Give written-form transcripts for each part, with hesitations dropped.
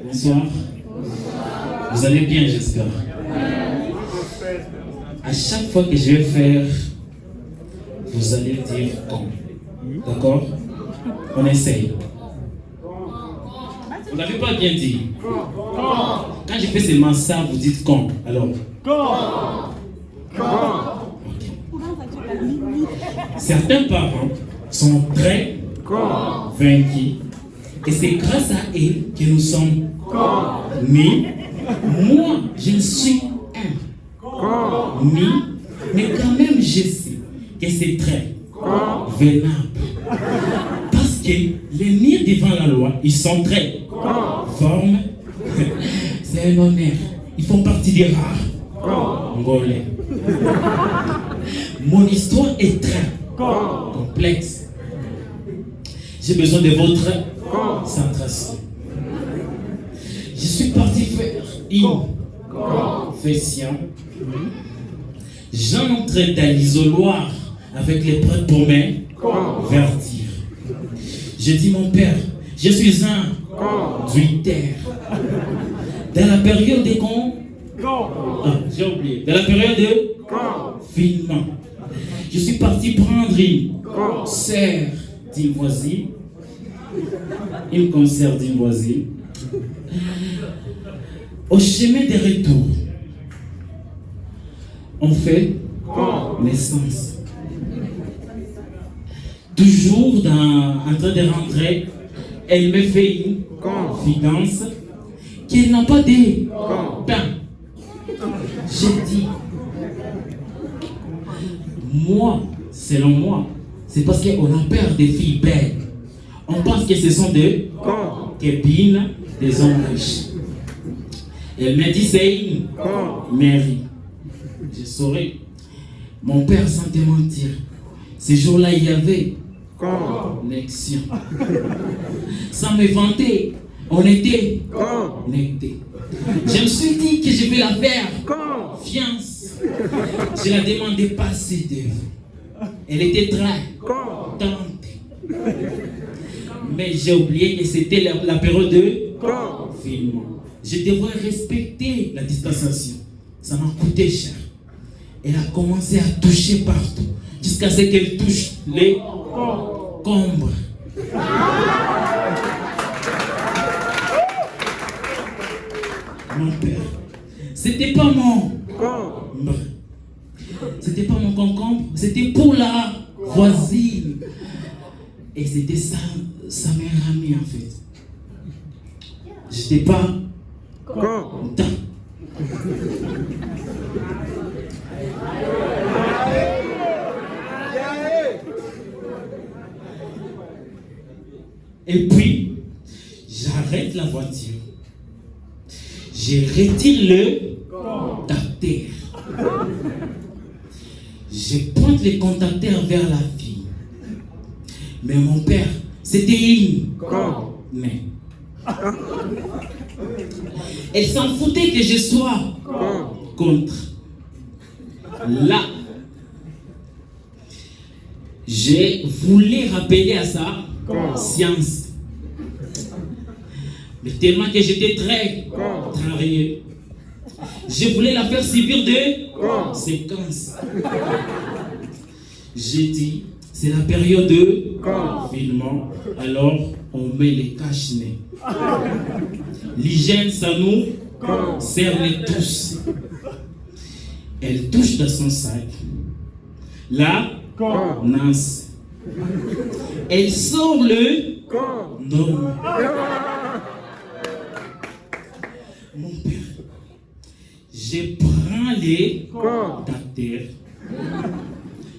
Bonsoir. Vous allez bien, j'espère. À chaque fois que je vais faire, vous allez dire quand. D'accord? On essaye. Vous n'avez pas bien dit. Quand je fais seulement ça, vous dites quand. Alors. Okay. Certains parents sont très vaincus. Et c'est grâce à eux que nous sommes. Mais moi, je suis un. Mais quand même, je sais que c'est très vénable. Parce que les murs devant la loi, ils sont très formes. C'est un honneur. Ils font partie des rares. Ngolais. Mon histoire est très complexe. J'ai besoin de votre concentration. Je suis parti faire une confession. J'entre dans l'isoloir avec les prêtres pour m'avertir. Je dis, mon père, je suis un conducteur. Dans la période de j'ai oublié. Dans la période de confinement, je suis parti prendre une concert d'une voisine. Une concert d'une voisine. Au chemin de retour, on fait naissance. Toujours en train de rentrer, elle me fait une confidence qu'elle n'a pas de pain. J'ai dit, moi, selon moi, c'est parce qu'on a peur des filles belles. On pense que ce sont des copines des hommes riches. Elle m'a dit, c'est une mairie. Je saurais. Mon père, sans te mentir, ce jour-là, il y avait connexion. Sans me vanter, on était connectés. Je me suis dit que je vais la faire confiance. Je la demandais pas assez d'œuvre. Elle était très contente. Mais j'ai oublié que c'était la période de confinement. Je devrais respecter la distanciation. Ça m'a coûté cher. Elle a commencé à toucher partout jusqu'à ce qu'elle touche les combres. Mon père, c'était pas mon combre. C'était pas mon concombre, c'était pour la voisine. Et c'était sa meilleure amie en fait. J'étais pas content. Et puis, j'arrête la voiture. Je retire le contacteur. Je pointe le contacteur vers la fille. Mais mon père, c'était une mais elle s'en foutait que je sois contre. Là, je voulais rappeler à sa conscience. Mais tellement que j'étais très contrarié, je voulais la faire subir des conséquences. J'ai dit, c'est la période de confinement, alors on met les cache-nez. L'hygiène, ça nous concerne tous. Elle touche dans son sac. Là, Nance. Elle sort le nom. Mon père, je prends les contacteurs,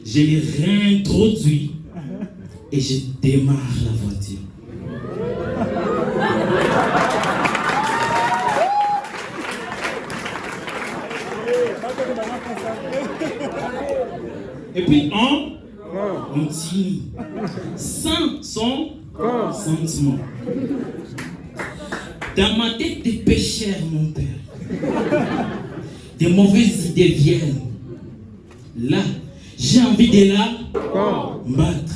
je les réintroduis et je démarre la voiture. Et puis on continue sans son consentement. Dans ma tête des pécheurs, mon père, des mauvaises idées viennent. Là, j'ai envie de la combattre.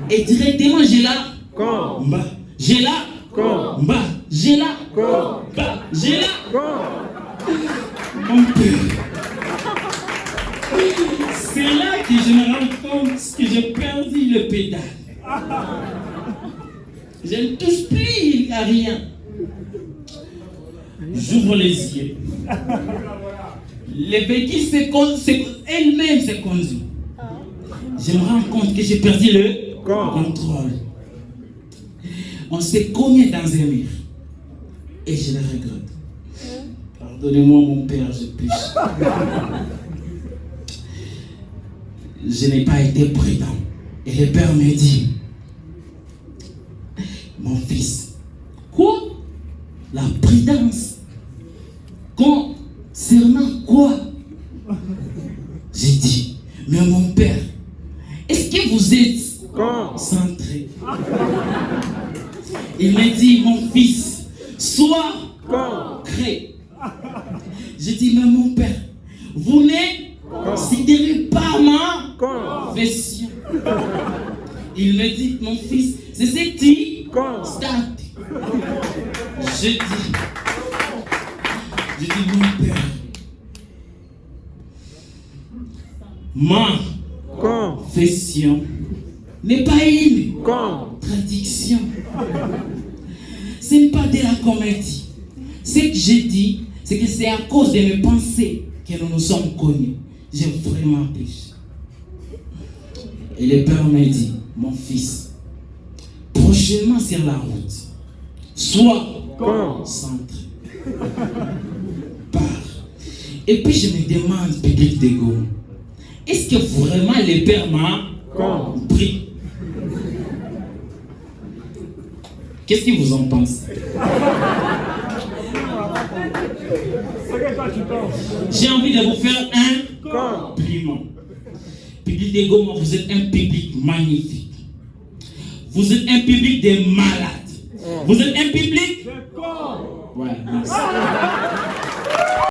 Et directement, je la combat. Je la combat. J'ai là. Bah, j'ai là. Mon père. C'est là que je me rends compte que j'ai perdu le pédale. Je ne touche plus à rien. J'ouvre les yeux. Le véhicule elle-même se conduit. Je me rends compte que j'ai perdu le contrôle. On s'est cogné dans un mur. Et je le regrette. Pardonnez-moi mon père, je pêche. Je n'ai pas été prudent. Et le père me dit, mon fils, quoi? La prudence concernant quoi? J'ai dit, mais mon père, est-ce que vous êtes centré? Il m'a dit, mon fils, sois concret. J'ai dit, mais mon père, vous ne considérez pas ma confession. Il me dit, mon fils, c'est ce que tu constates. Je dis, mon père, ma confession n'est pas une contradiction. Ce n'est pas de la comédie. Ce que j'ai dit, c'est que c'est à cause de mes pensées que nous nous sommes connus. J'ai vraiment péché. Et le père m'a dit, mon fils, prochainement sur la route, sois concentré. Pars. Et puis je me demande, public de Goma, est-ce que vraiment le père m'a compris? Qu'est-ce que vous en pensez? J'ai envie de vous faire un compliment. Public de Goma, vous êtes un public magnifique. Vous êtes un public de malades. Vous êtes un public. Ouais, merci.